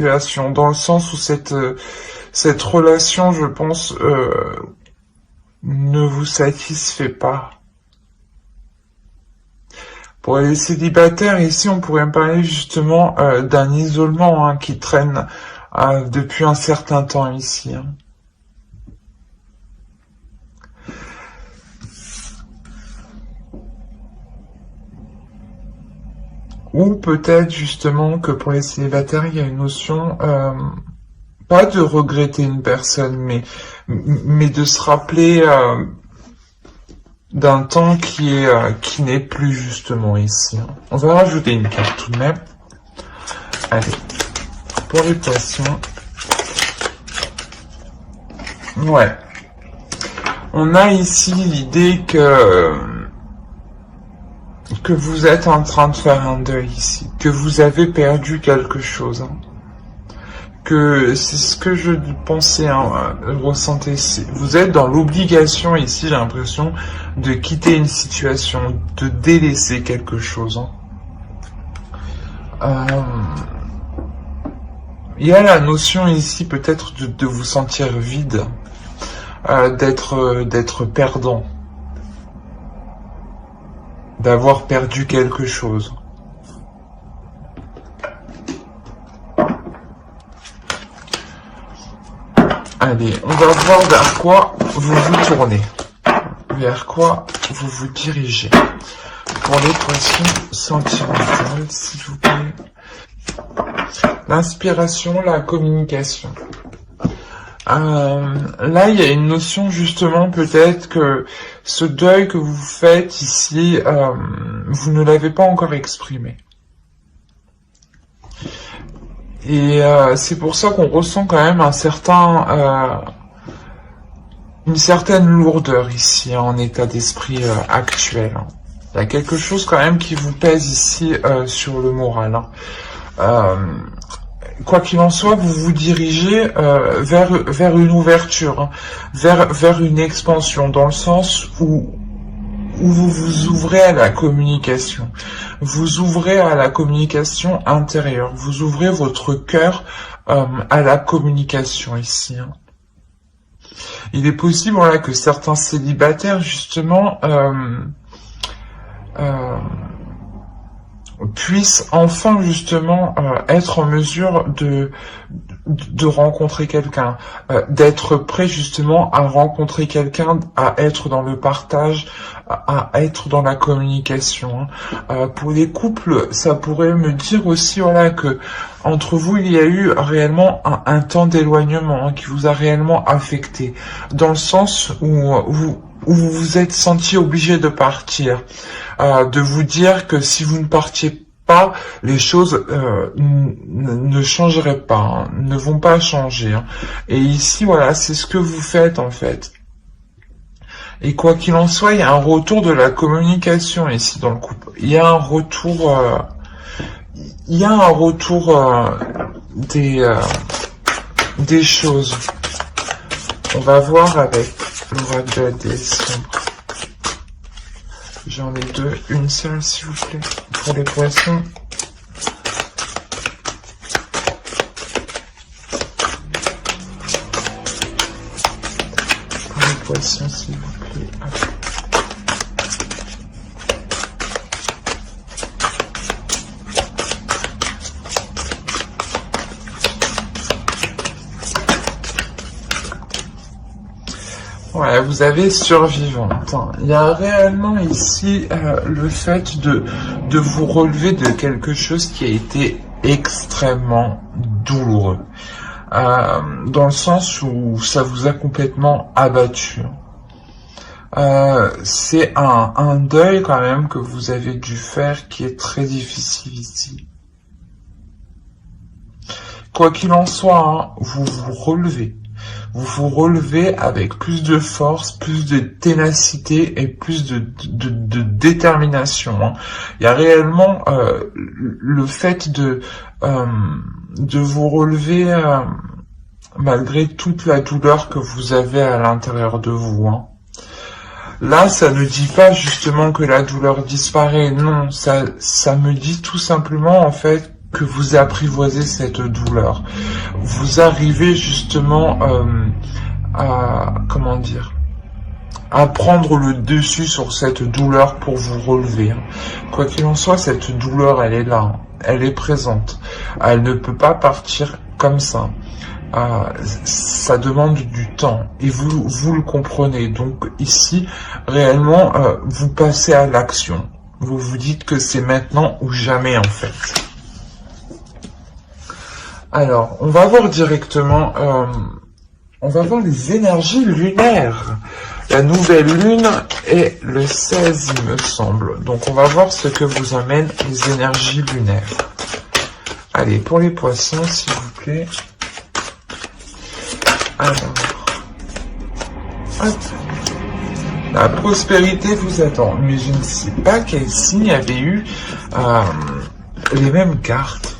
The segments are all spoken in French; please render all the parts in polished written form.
situation, dans le sens où cette relation, je pense, ne vous satisfait pas. Pour les célibataires, ici, on pourrait parler justement d'un isolement hein, qui traîne depuis un certain temps ici. Hein. Ou peut-être justement que pour les célibataires, il y a une notion, pas de regretter une personne, mais de se rappeler d'un temps qui n'est plus justement ici. Hein. On va rajouter une carte tout de même. Allez, pour les poissons. Ouais. On a ici l'idée que vous êtes en train de faire un deuil ici, que vous avez perdu quelque chose. Hein. Que c'est ce que je pensais, hein, ressentais. Vous êtes dans l'obligation ici, j'ai l'impression, de quitter une situation, de délaisser quelque chose. Hein. Il y a la notion ici peut-être de vous sentir vide, d'être perdant, d'avoir perdu quelque chose. Allez, on va voir vers quoi vous vous tournez, vers quoi vous vous dirigez. Pour les poissons sentimentales, s'il vous plaît. L'inspiration, la communication. Là, il y a une notion justement peut-être que ce deuil que vous faites ici, vous ne l'avez pas encore exprimé. Et c'est pour ça qu'on ressent quand même une certaine lourdeur ici, hein, en état d'esprit actuel. Hein. Il y a quelque chose quand même qui vous pèse ici sur le moral. Hein. Quoi qu'il en soit, vous vous dirigez vers une ouverture, hein, vers une expansion, dans le sens où vous vous ouvrez à la communication. Vous ouvrez à la communication intérieure. Vous ouvrez votre cœur à la communication ici. Hein. Il est possible voilà, que certains célibataires, justement, puissent enfin, justement, être en mesure de rencontrer quelqu'un, d'être prêt, justement, à rencontrer quelqu'un, à être dans le partage, à être dans la communication. Hein. Pour les couples, ça pourrait me dire aussi, voilà, que entre vous, il y a eu réellement un temps d'éloignement hein, qui vous a réellement affecté, dans le sens où vous vous êtes senti obligé de partir, de vous dire que si vous ne partiez pas, les choses ne changeraient pas, hein, ne vont pas changer. Hein. Et ici, voilà, c'est ce que vous faites en fait. Et quoi qu'il en soit, il y a un retour de la communication ici dans le couple. Il y a un retour, des choses. On va voir avec l'oracle de la déesse sombre. J'en ai deux, une seule s'il vous plaît, pour les poissons. Pour les poissons s'il vous plaît. Ouais, vous avez survivante. Il y a réellement ici le fait de vous relever de quelque chose qui a été extrêmement douloureux. Dans le sens où ça vous a complètement abattu. C'est un deuil quand même que vous avez dû faire qui est très difficile ici. Quoi qu'il en soit, hein, vous vous relevez. Vous vous relevez avec plus de force, plus de ténacité et plus de détermination. Hein. Il y a réellement le fait de vous relever malgré toute la douleur que vous avez à l'intérieur de vous. Hein. Là, ça ne dit pas justement que la douleur disparaît. Non, ça me dit tout simplement en fait que vous apprivoisez cette douleur. Vous arrivez justement à, comment dire, à prendre le dessus sur cette douleur pour vous relever. Quoi qu'il en soit, cette douleur, elle est là, elle est présente. Elle ne peut pas partir comme ça. Ça demande du temps et vous le comprenez. Donc ici, réellement, vous passez à l'action. Vous vous dites que c'est maintenant ou jamais en fait. Alors, on va voir directement, on va voir les énergies lunaires. La nouvelle lune est le 16, il me semble. Donc, on va voir ce que vous amènent les énergies lunaires. Allez, pour les poissons, s'il vous plaît. Alors, hop. La prospérité vous attend. Mais je ne sais pas quel signe avait eu les mêmes cartes.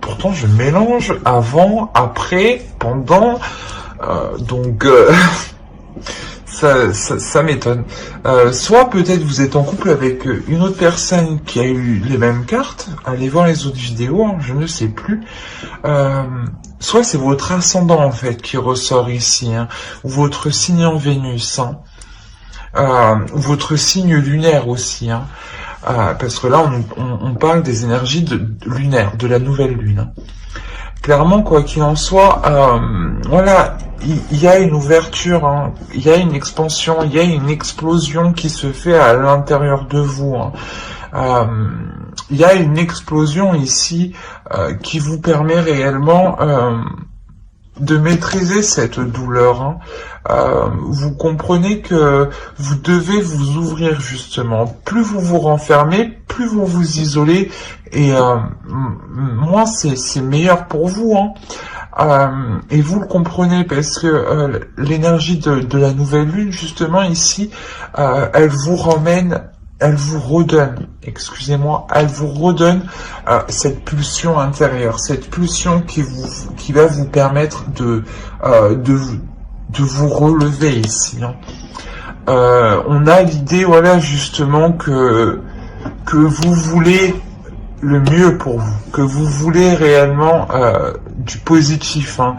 Pourtant, je mélange avant, après, pendant. Donc, ça m'étonne. Soit peut-être vous êtes en couple avec une autre personne qui a eu les mêmes cartes. Allez voir les autres vidéos, hein, je ne sais plus. Soit c'est votre ascendant en fait qui ressort ici, hein, ou votre signe en Vénus, hein, votre signe lunaire aussi, hein, parce que là on parle des énergies lunaires, de la nouvelle lune. Hein. Clairement, quoi qu'il en soit, voilà, il y a une ouverture, hein, il y a une expansion, il y a une explosion qui se fait à l'intérieur de vous. Hein. Il y a une explosion ici qui vous permet réellement de maîtriser cette douleur. Hein. Vous comprenez que vous devez vous ouvrir justement. Plus vous vous renfermez, plus vous vous isolez, et moins c'est meilleur pour vous. Hein. Et vous le comprenez parce que l'énergie de la nouvelle lune justement ici, elle vous redonne, excusez-moi, elle vous redonne cette pulsion intérieure, cette pulsion qui va vous permettre de vous relever ici. Hein. On a l'idée, voilà, justement que vous voulez le mieux pour vous, que vous voulez réellement du positif. Hein.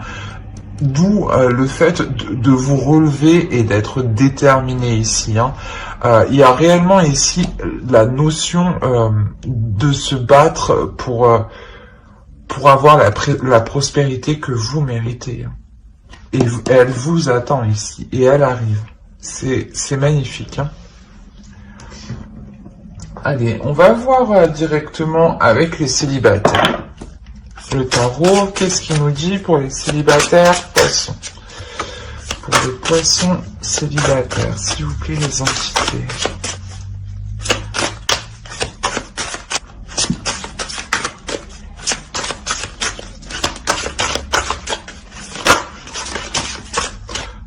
D'où le fait de vous relever et d'être déterminé ici. Hein. Il y a réellement ici la notion de se battre pour avoir la prospérité que vous méritez. Hein. Et elle vous attend ici, et elle arrive. C'est magnifique. Hein. Allez, on va voir directement avec les célibataires. Le tarot, qu'est-ce qu'il nous dit pour les célibataires poissons? Pour les poissons célibataires, s'il vous plaît, les entités.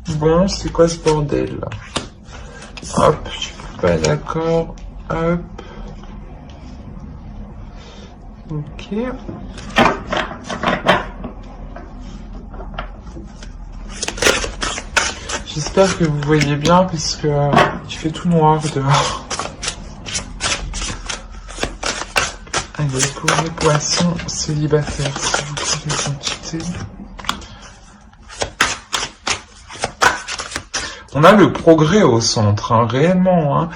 Bon, c'est quoi ce bordel là? Hop, je suis pas d'accord. Hop. Ok. J'espère que vous voyez bien parce que il fait tout noir dehors. Allez, pour les poissons célibataires, s'il vous plaît, les entités. On a le progrès au centre, hein, réellement. Hein.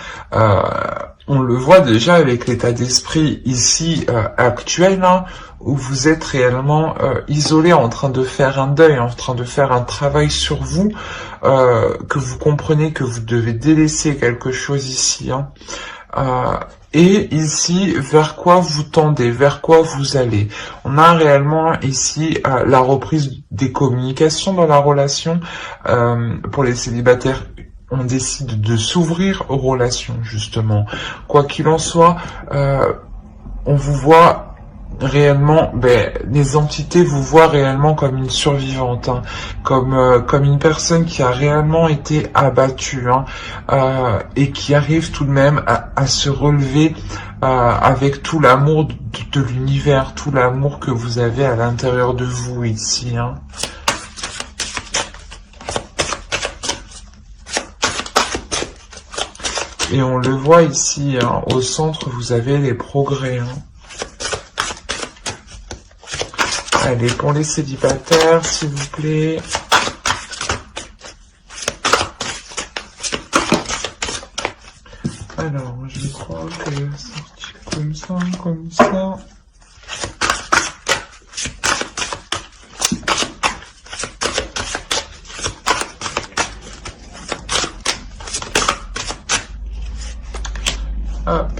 On le voit déjà avec l'état d'esprit ici actuel, hein, où vous êtes réellement isolé, en train de faire un deuil, en train de faire un travail sur vous, que vous comprenez que vous devez délaisser quelque chose ici. Hein. Et ici, vers quoi vous tendez, vers quoi vous allez. On a réellement ici la reprise des communications dans la relation. Pour les célibataires, on décide de s'ouvrir aux relations, justement. Quoi qu'il en soit, on vous voit réellement, les entités vous voient réellement comme une survivante, hein, comme une personne qui a réellement été abattue, hein, et qui arrive tout de même à se relever avec tout l'amour de l'univers, tout l'amour que vous avez à l'intérieur de vous ici. Hein. Et on le voit ici, hein, au centre, vous avez les progrès. Hein. Allez, pour les célibataires, s'il vous plaît. Alors, je crois que c'est comme ça, comme ça. Hop.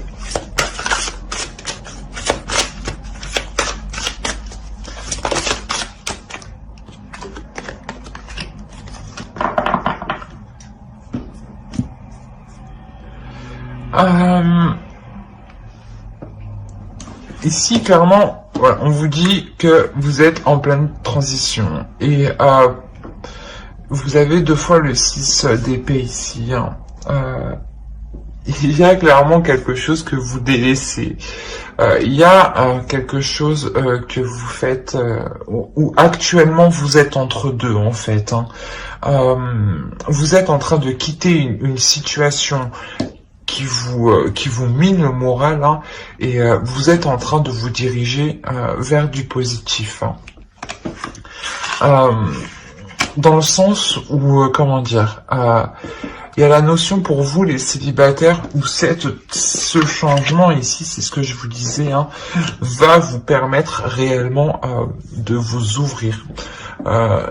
Ici, clairement, voilà, on vous dit que vous êtes en pleine transition. Et vous avez 2 fois le 6 d'épée ici. Hein. Il y a clairement quelque chose que vous délaissez. Il y a quelque chose que vous faites où actuellement vous êtes entre deux en fait. Hein. Vous êtes en train de quitter une situation qui vous mine le moral hein, et vous êtes en train de vous diriger vers du positif. Hein. Dans le sens où, comment dire, il y a la notion pour vous, les célibataires, où ce changement ici, c'est ce que je vous disais, hein, va vous permettre réellement de vous ouvrir,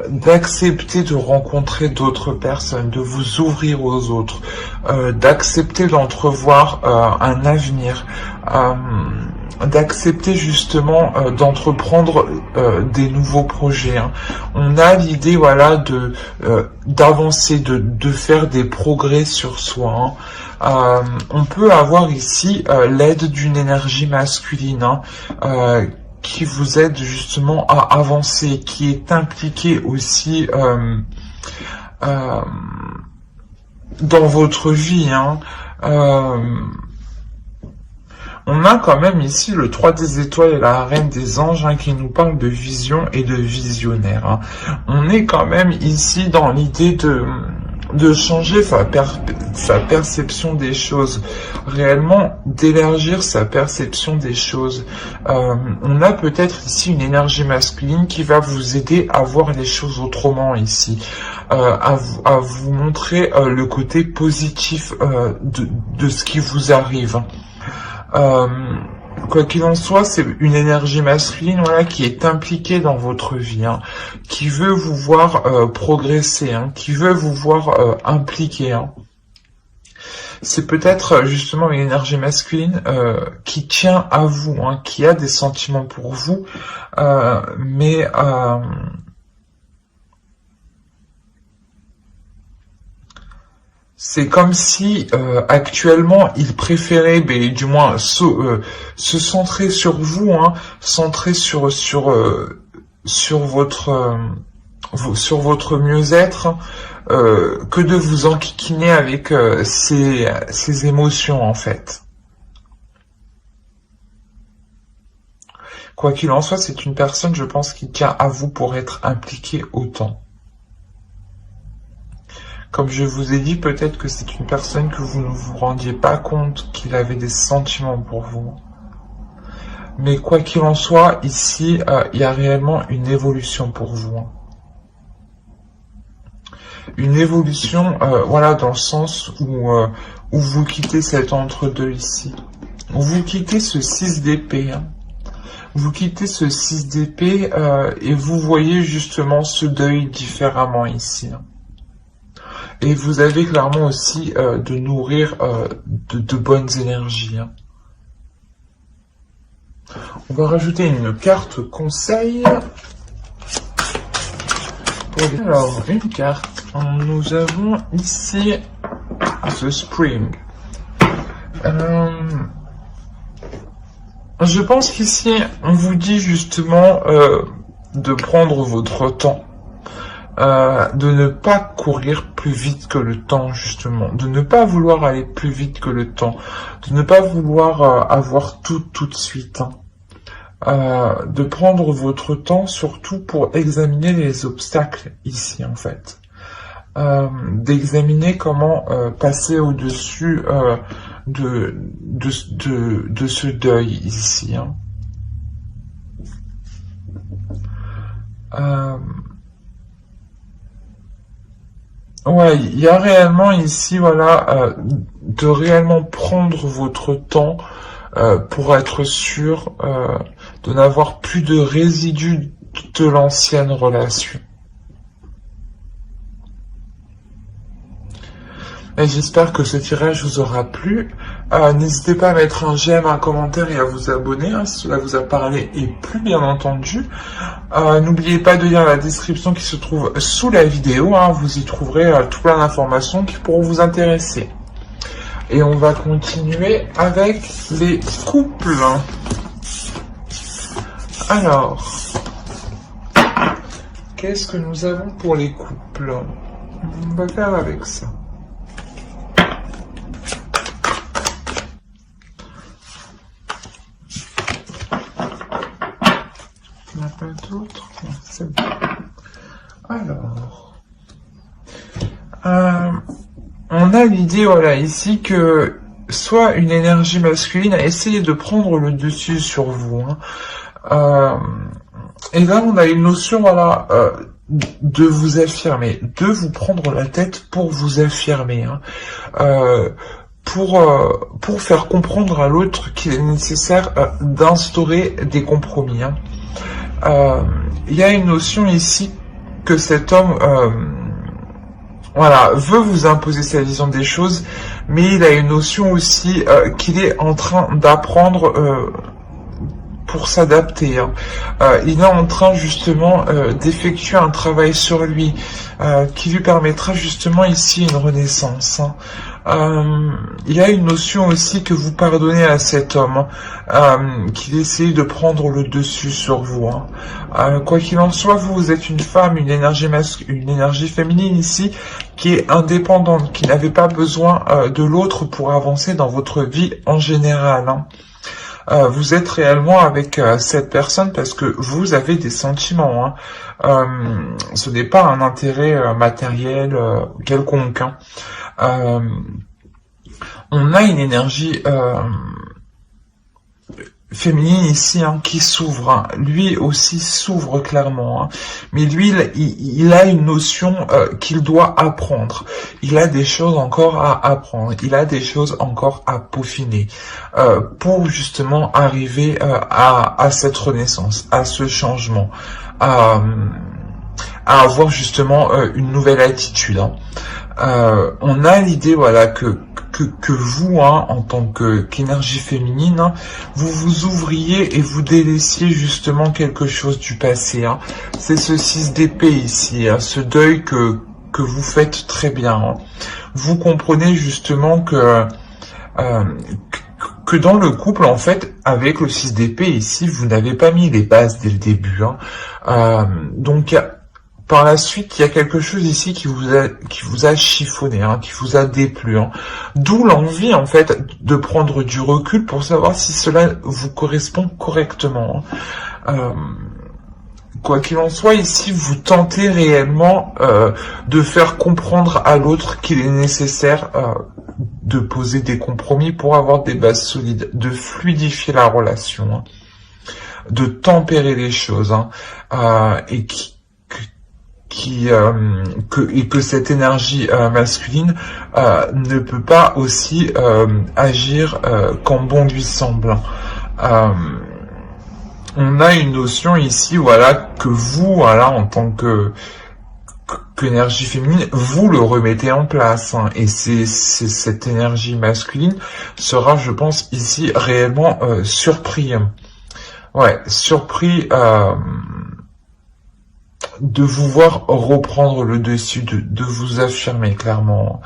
d'accepter de rencontrer d'autres personnes, de vous ouvrir aux autres, d'accepter d'entrevoir un avenir, d'accepter justement d'entreprendre des nouveaux projets. Hein. On a l'idée voilà d'avancer, de faire des progrès sur soi. Hein. On peut avoir ici l'aide d'une énergie masculine hein, qui vous aide justement à avancer, qui est impliquée aussi dans votre vie. Hein. On a quand même ici le 3 des étoiles et la reine des anges hein, qui nous parle de vision et de visionnaire. Hein. On est quand même ici dans l'idée de changer sa perception des choses, réellement d'élargir sa perception des choses. On a peut-être ici une énergie masculine qui va vous aider à voir les choses autrement ici, à vous montrer le côté positif de ce qui vous arrive. Quoi qu'il en soit, c'est une énergie masculine voilà, qui est impliquée dans votre vie, hein, qui veut vous voir progresser, hein, qui veut vous voir impliqué. Hein. C'est peut-être justement une énergie masculine qui tient à vous, hein, qui a des sentiments pour vous, mais c'est comme si actuellement il préférait, du moins se centrer sur vous, hein, centrer sur votre mieux-être, que de vous enquiquiner avec ses émotions en fait. Quoi qu'il en soit, c'est une personne, je pense, qui tient à vous pour être impliquée autant. Comme je vous ai dit, peut-être que c'est une personne que vous ne vous rendiez pas compte qu'il avait des sentiments pour vous. Mais quoi qu'il en soit, ici, il y a réellement une évolution pour vous. Une évolution, voilà, dans le sens où vous quittez cet entre-deux ici. Vous quittez ce 6 d'épée. Hein. Vous quittez ce 6 d'épée et vous voyez justement ce deuil différemment ici. Hein. Et vous avez clairement aussi de nourrir de bonnes énergies. Hein. On va rajouter une carte conseil. Alors, une carte. Nous avons ici The Spring. Je pense qu'ici, on vous dit justement de prendre votre temps. De ne pas courir plus vite que le temps, justement, de ne pas vouloir aller plus vite que le temps, de ne pas vouloir avoir tout de suite, hein. De prendre votre temps surtout pour examiner les obstacles ici, en fait, d'examiner comment passer au-dessus de ce deuil ici, hein. Euh, ouais, il y a réellement ici, voilà, de réellement prendre votre temps pour être sûr de n'avoir plus de résidus de l'ancienne relation. Et j'espère que ce tirage vous aura plu. N'hésitez pas à mettre un j'aime, un commentaire et à vous abonner hein, si cela vous a parlé et plu bien entendu. N'oubliez pas de lire la description qui se trouve sous la vidéo. Hein, vous y trouverez tout plein d'informations qui pourront vous intéresser. Et on va continuer avec les couples. Alors, qu'est-ce que nous avons pour les couples? On va faire avec ça. Il n'y en a pas d'autres? C'est bon. Alors, on a l'idée, voilà, ici que soit une énergie masculine a essayé de prendre le dessus sur vous. Hein. Et là, on a une notion, voilà, de vous affirmer, de vous prendre la tête pour vous affirmer. Hein. Pour faire comprendre à l'autre qu'il est nécessaire d'instaurer des compromis. Hein. Il y a une notion ici que cet homme voilà, veut vous imposer sa vision des choses, mais il a une notion aussi qu'il est en train d'apprendre pour s'adapter. Hein. Il est en train justement d'effectuer un travail sur lui qui lui permettra justement ici une renaissance. Hein. Il y a une notion aussi que vous pardonnez à cet homme, qu'il essaye de prendre le dessus sur vous. Hein. Quoi qu'il en soit, vous êtes une femme, une énergie féminine ici, qui est indépendante, qui n'avait pas besoin de l'autre pour avancer dans votre vie en général. Hein. Vous êtes réellement avec cette personne parce que vous avez des sentiments. Hein. Ce n'est pas un intérêt matériel quelconque. Hein. On a une énergie féminine ici hein, qui s'ouvre. Hein. Lui aussi s'ouvre clairement. Hein. Mais lui, il a une notion qu'il doit apprendre. Il a des choses encore à apprendre. Il a des choses encore à peaufiner pour justement arriver à cette renaissance, à ce changement, à avoir justement une nouvelle attitude. Hein. On a l'idée, voilà, que vous, hein, en tant qu'énergie féminine, hein, vous vous ouvriez et vous délaissiez justement quelque chose du passé. Hein. C'est ce 6 d'épée ici, hein, ce deuil que vous faites très bien. Hein. Vous comprenez justement que dans le couple, en fait, avec le 6 d'épée ici, vous n'avez pas mis les bases dès le début. Hein. Donc, par la suite, il y a quelque chose ici qui vous a chiffonné, hein, qui vous a déplu. Hein. D'où l'envie, en fait, de prendre du recul pour savoir si cela vous correspond correctement. Hein. Quoi qu'il en soit, ici, vous tentez réellement de faire comprendre à l'autre qu'il est nécessaire de poser des compromis pour avoir des bases solides, de fluidifier la relation, hein, de tempérer les choses, hein, et que cette énergie masculine ne peut pas aussi agir quand bon lui semble. On a une notion ici, voilà, que vous, voilà, en tant qu'énergie féminine, vous le remettez en place, hein, et cette énergie masculine sera, je pense, ici réellement surpris. Ouais, surpris de vous voir reprendre le dessus, de vous affirmer clairement.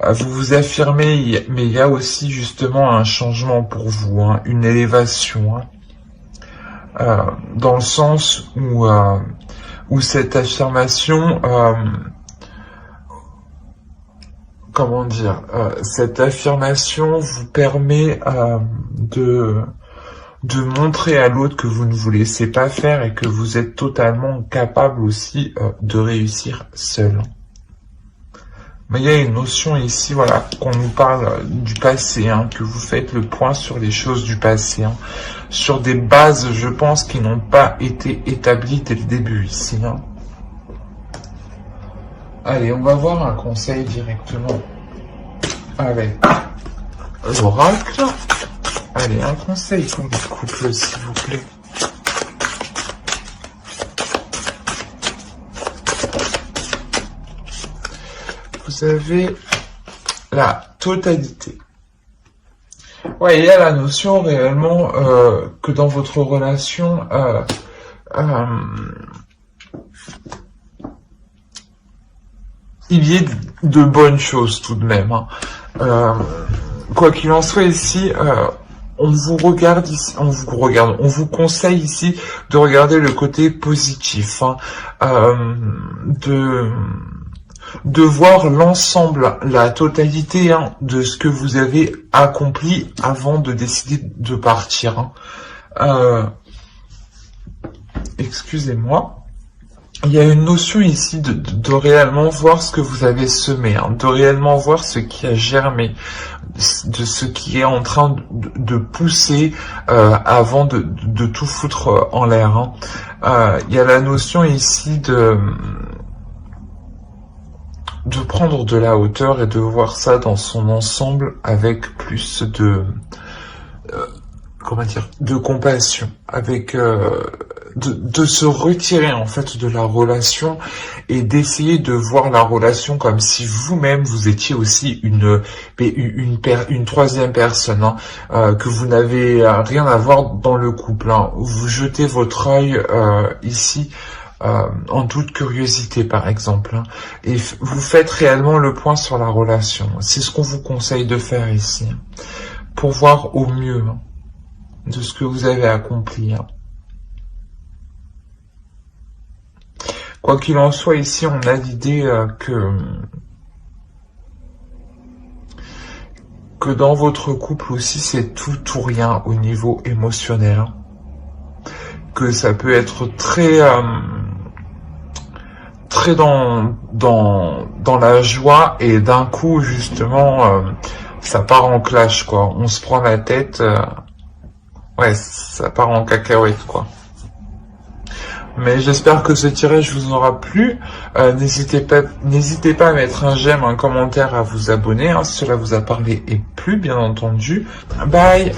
Vous vous affirmez, mais il y a aussi justement un changement pour vous, hein, une élévation, hein, dans le sens où cette affirmation, comment dire, cette affirmation vous permet de montrer à l'autre que vous ne vous laissez pas faire et que vous êtes totalement capable aussi de réussir seul. Mais il y a une notion ici, voilà, qu'on nous parle du passé, hein, que vous faites le point sur les choses du passé, hein, sur des bases, je pense, qui n'ont pas été établies dès le début ici. Hein. Allez, on va voir un conseil directement avec l'oracle. Allez, un conseil pour le couple, s'il vous plaît. Vous avez la totalité. Ouais, il y a la notion réellement que dans votre relation, il y ait de bonnes choses tout de même. Hein. Quoi qu'il en soit ici, on vous regarde ici, on vous conseille ici de regarder le côté positif, hein, de voir l'ensemble, la totalité, hein, de ce que vous avez accompli avant de décider de partir. Hein. Excusez-moi. Il y a une notion ici de réellement voir ce que vous avez semé, hein, de réellement voir ce qui a germé, de ce qui est en train de pousser avant de tout foutre en l'air. Hein. Il y a la notion ici de prendre de la hauteur et de voir ça dans son ensemble avec plus de comment dire, de compassion, avec de se retirer en fait de la relation et d'essayer de voir la relation comme si vous-même vous étiez aussi une troisième personne, hein, que vous n'avez rien à voir dans le couple. Hein. Vous jetez votre œil ici en toute curiosité par exemple, hein, et vous faites réellement le point sur la relation. C'est ce qu'on vous conseille de faire ici, hein, pour voir au mieux, hein, de ce que vous avez accompli. Hein. Quoi qu'il en soit, ici, on a l'idée que dans votre couple aussi, c'est tout ou rien au niveau émotionnel. Hein. Que ça peut être très dans la joie et d'un coup, justement, ça part en clash, quoi. On se prend la tête, ouais, ça part en cacahuète, quoi. Mais j'espère que ce tirage vous aura plu. N'hésitez pas à mettre un j'aime, un commentaire, à vous abonner, hein, si cela vous a parlé et plu, bien entendu. Bye!